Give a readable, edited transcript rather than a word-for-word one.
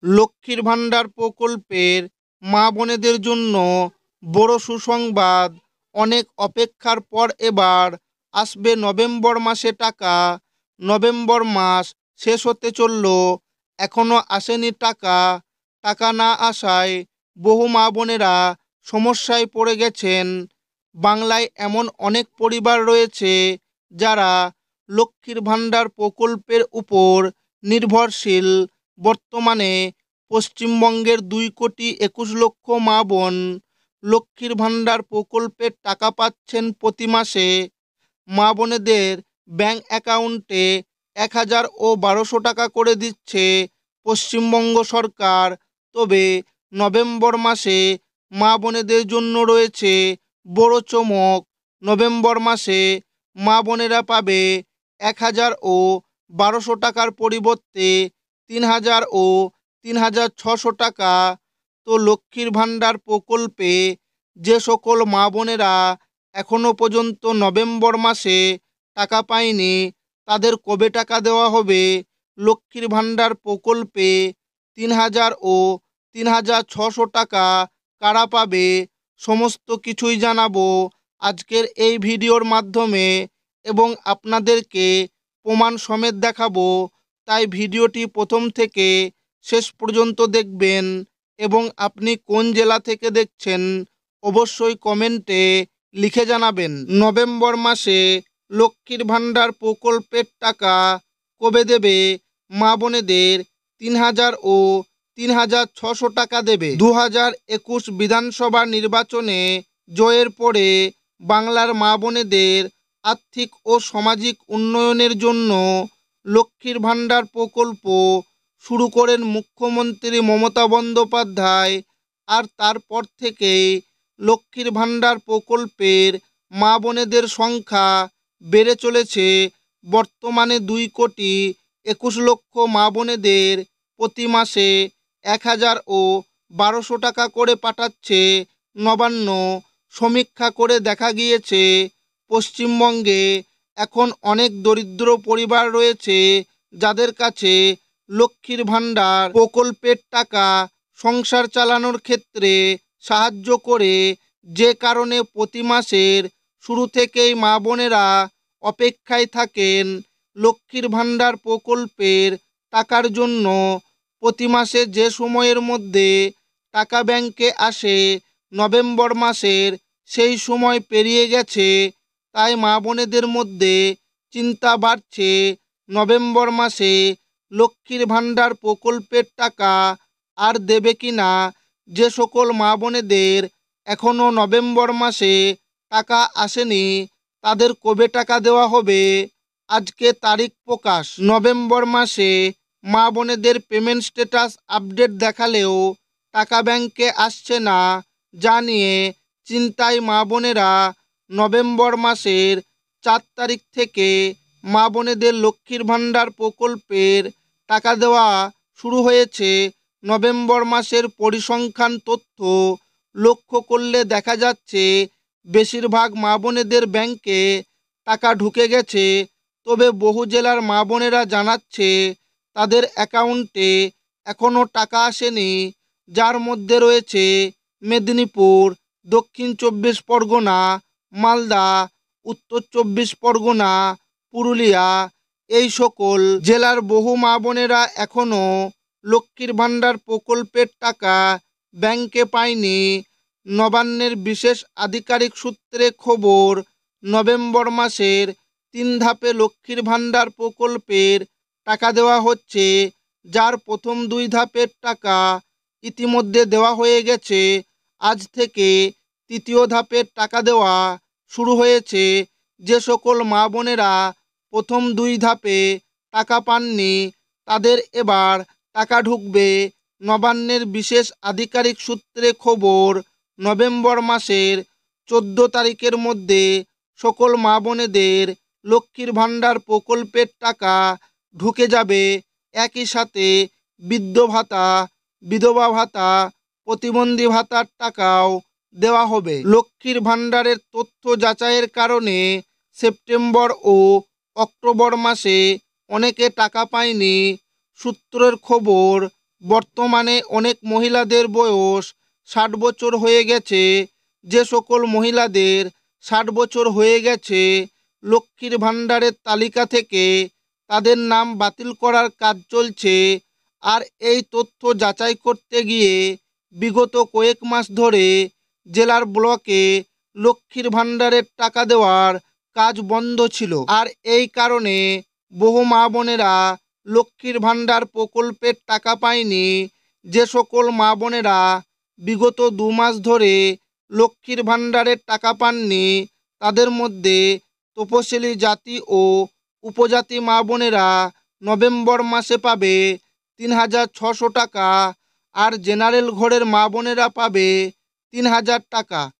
লক্ষ্মীর ভাণ্ডার প্রকল্পের মা বোনেদের জন্য বড় সুসংবাদ। অনেক অপেক্ষার পর এবার আসবে নভেম্বর মাসে টাকা। নভেম্বর মাস শেষ হতে চলল, এখনো আসেনি টাকা। টাকা না আসায় বহু মা বোনেরা সমস্যায় পড়ে গেছেন। বাংলায় এমন অনেক পরিবার রয়েছে যারা লক্ষ্মীর ভাণ্ডার প্রকল্পের উপর নির্ভরশীল। বর্তমানে পশ্চিমবঙ্গের 2,21,00,000 মা বোন লক্ষ্মীর ভাণ্ডার প্রকল্পের টাকা পাচ্ছেন প্রতি মাসে। মা বোনেদের ব্যাংক অ্যাকাউন্টে 1,000 ও 1,200 টাকা করে দিচ্ছে পশ্চিমবঙ্গ সরকার। তবে নভেম্বর মাসে মা বোনেদের জন্য রয়েছে বড় চমক। নভেম্বর মাসে মা বোনেরা পাবে 1,000 ও 1,200 টাকার পরিবর্তে 3,000 ও 3,600 টাকা। তো লক্ষ্মীর ভাণ্ডার প্রকল্পে যে সকল মা বোনেরা এখনো পর্যন্ত নভেম্বর মাসে টাকা পায়নি, তাদের কবে টাকা দেওয়া হবে? লক্ষ্মীর ভাণ্ডার প্রকল্পে 3,000 ও 3,600 টাকা কারা পাবে? সমস্ত কিছুই জানাবো আজকের এই ভিডিওর মাধ্যমে এবং আপনাদেরকে প্রমাণ সমেত দেখাবো। তাই ভিডিওটি প্রথম থেকে শেষ পর্যন্ত দেখবেন। এবং আপনি কোন জেলা থেকে দেখছেন অবশ্যই কমেন্টে লিখে জানাবেন। নভেম্বর মাসে লক্ষ্মীর ভাণ্ডার প্রকল্পের টাকা কবে দেবে? মা বোনেদের 3,000 ও 3,600 টাকা দেবে। 2021 বিধানসভা নির্বাচনে জয়ের পরে বাংলার মা বোনেদের আর্থিক ও সামাজিক উন্নয়নের জন্য লক্ষ্মীর ভাণ্ডার প্রকল্প শুরু করেন মুখ্যমন্ত্রী মমতা বন্দ্যোপাধ্যায়। আর তারপর থেকেই লক্ষ্মীর ভাণ্ডার প্রকল্পের মা বোনেদের সংখ্যা বেড়ে চলেছে। বর্তমানে 2,21,00,000 মা বোনেদের প্রতি মাসে 1,000 ও 1,200 টাকা করে পাঠাচ্ছে নবান্ন। সমীক্ষা করে দেখা গিয়েছে পশ্চিমবঙ্গে এখন অনেক দরিদ্র পরিবার রয়েছে যাদের কাছে লক্ষ্মীর ভাণ্ডার প্রকল্পের টাকা সংসার চালানোর ক্ষেত্রে সাহায্য করে। যে কারণে প্রতি মাসের শুরু থেকেই মা বোনেরা অপেক্ষায় থাকেন লক্ষ্মীর ভাণ্ডার প্রকল্পের টাকার জন্য। প্রতি মাসে যে সময়ের মধ্যে টাকা ব্যাংকে আসে নভেম্বর মাসের সেই সময় পেরিয়ে গেছে। তাই মা বোনেদের মধ্যে চিন্তা বাড়ছে নভেম্বর মাসে লক্ষ্মীর ভাণ্ডার প্রকল্পের টাকা আর দেবে কি না। যে সকল মা বোনেদের এখনও নভেম্বর মাসে টাকা আসেনি তাদের কবে টাকা দেওয়া হবে? আজকে তারিখ প্রকাশ। নভেম্বর মাসে মা বোনেদের পেমেন্ট স্ট্যাটাস আপডেট দেখালেও টাকা ব্যাংকে আসছে না, যা নিয়ে চিন্তায় মা বোনেরা। নভেম্বর মাসের 4 তারিখ থেকে মা বোনেদের লক্ষ্মীর ভাণ্ডার প্রকল্পের টাকা দেওয়া শুরু হয়েছে। নভেম্বর মাসের পরিসংখ্যান তথ্য লক্ষ্য করলে দেখা যাচ্ছে বেশিরভাগ মা বোনেদের ব্যাংকে টাকা ঢুকে গেছে। তবে বহু জেলার মা বোনেরা জানাচ্ছে তাদের অ্যাকাউন্টে এখনও টাকা আসেনি, যার মধ্যে রয়েছে মেদিনীপুর, দক্ষিণ 24 পরগনা, মালদা, উত্তর 24 পরগনা, পুরুলিয়া। এই সকল জেলার বহু মা বোনেরা এখনও লক্ষ্মীর ভাণ্ডার প্রকল্পের টাকা ব্যাংকে পায়নি। নবান্নের বিশেষ আধিকারিক সূত্রে খবর, নভেম্বর মাসের 3 ধাপে লক্ষ্মীর ভাণ্ডার প্রকল্পের টাকা দেওয়া হচ্ছে, যার প্রথম 2 ধাপের টাকা ইতিমধ্যে দেওয়া হয়ে গেছে। আজ থেকে তৃতীয় ধাপের টাকা দেওয়া শুরু হয়েছে। যে সকল মা বোনেরা প্রথম 2 ধাপে টাকা পাননি তাদের এবার টাকা ঢুকবে। নবান্নের বিশেষ আধিকারিক সূত্রে খবর, নভেম্বর মাসের 14 তারিখের মধ্যে সকল মা বোনেদের লক্ষ্মীর ভাণ্ডার প্রকল্পের টাকা ঢুকে যাবে। একই সাথে বৃদ্ধ ভাতা, বিধবা ভাতা, প্রতিবন্ধী ভাতার টাকাও দেওয়া হবে। লক্ষ্মীর ভাণ্ডারের তথ্য যাচাইয়ের কারণে সেপ্টেম্বর ও অক্টোবর মাসে অনেকে টাকা পায়নি। সূত্রের খবর, বর্তমানে অনেক মহিলাদের বয়স 60 বছর হয়ে গেছে। যে সকল মহিলাদের 60 বছর হয়ে গেছে, লক্ষ্মীর ভাণ্ডারের তালিকা থেকে তাদের নাম বাতিল করার কাজ চলছে। আর এই তথ্য যাচাই করতে গিয়ে বিগত কয়েক মাস ধরে জেলার ব্লকে লক্ষ্মীর ভাণ্ডারের টাকা দেওয়ার কাজ বন্ধ ছিল। আর এই কারণে বহু মা বোনেরা লক্ষ্মীর ভাণ্ডার প্রকল্পের টাকা পায়নি। যে সকল মা বোনেরা বিগত 2 মাস ধরে লক্ষ্মীর ভাণ্ডারের টাকা পাননি, তাদের মধ্যে তপশিলি জাতি ও উপজাতি মা বোনেরা নভেম্বর মাসে পাবে 3,600 টাকা, আর জেনারেল ঘরের মা বোনেরা পাবে 3,000 টাকা।